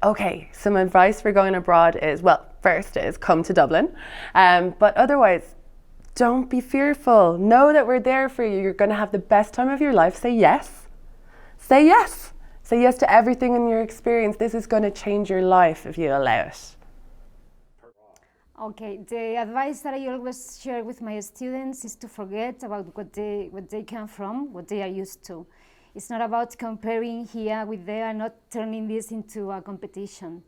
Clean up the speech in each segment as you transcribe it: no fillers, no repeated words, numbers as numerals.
Okay, some advice for going abroad is, well, first is come to Dublin, but otherwise, don't be fearful. Know that we're there for you. You're going to have the best time of your life. Say yes. Say yes. Say yes to everything in your experience. This is going to change your life if you allow it. Okay, the advice that I always share with my students is to forget about what they come from, what they are used to. It's not about comparing here with there, not turning this into a competition.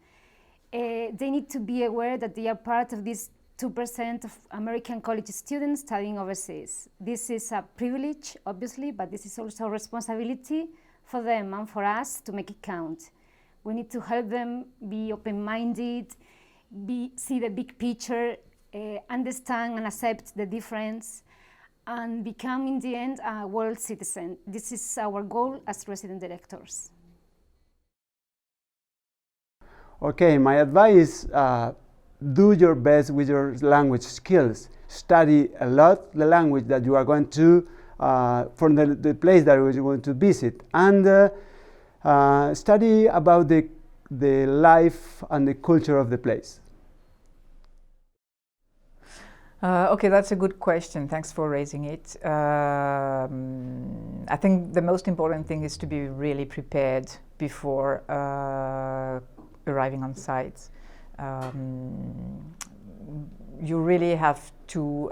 They need to be aware that they are part of this 2% of American college students studying overseas. This is a privilege, obviously, but this is also a responsibility for them and for us to make it count. We need to help them be open-minded, see the big picture, understand and accept the difference, and become, in the end, a world citizen. This is our goal as resident directors. Okay, my advice, do your best with your language skills. Study a lot the language that you are going to, from the place that you are going to visit. And study about the life and the culture of the place. Okay, that's a good question. Thanks for raising it. I think the most important thing is to be really prepared before arriving on site. You really have to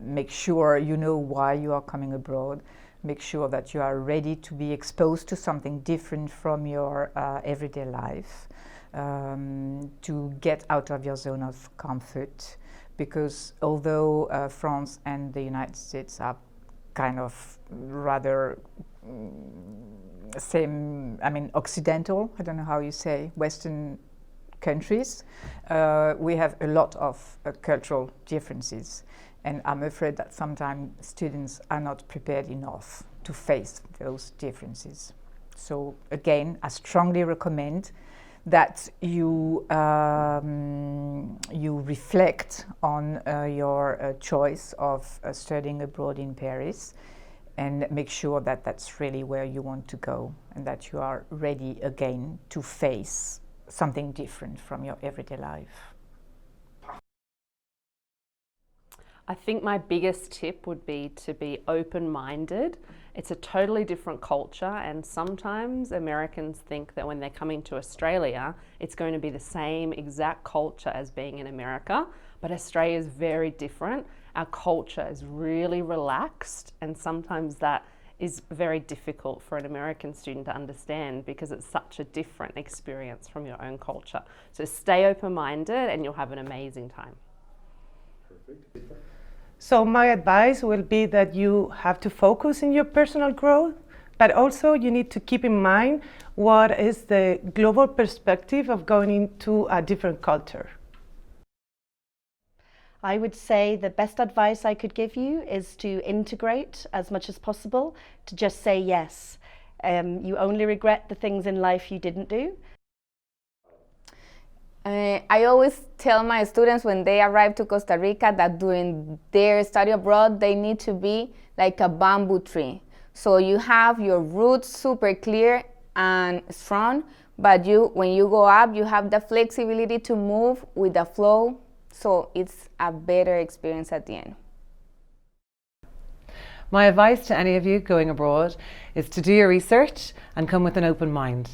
make sure you know why you are coming abroad. Make sure that you are ready to be exposed to something different from your everyday life, to get out of your zone of comfort. Because although France and the United States are kind of rather Occidental, I don't know how you say, Western countries, we have a lot of cultural differences. And I'm afraid that sometimes students are not prepared enough to face those differences. So again, I strongly recommend that you reflect on your choice of studying abroad in Paris, and make sure that that's really where you want to go, and that you are ready again to face something different from your everyday life. I think my biggest tip would be to be open-minded. It's a totally different culture, and sometimes Americans think that when they're coming to Australia, it's going to be the same exact culture as being in America, but Australia is very different. Our culture is really relaxed, and sometimes that is very difficult for an American student to understand because it's such a different experience from your own culture. So stay open-minded and you'll have an amazing time. Perfect. So my advice will be that you have to focus in your personal growth, but also you need to keep in mind what is the global perspective of going into a different culture. I would say the best advice I could give you is to integrate as much as possible, to just say yes. You only regret the things in life you didn't do. I always tell my students when they arrive to Costa Rica that during their study abroad, they need to be like a bamboo tree. So you have your roots super clear and strong, but when you go up, you have the flexibility to move with the flow. So it's a better experience at the end. My advice to any of you going abroad is to do your research and come with an open mind.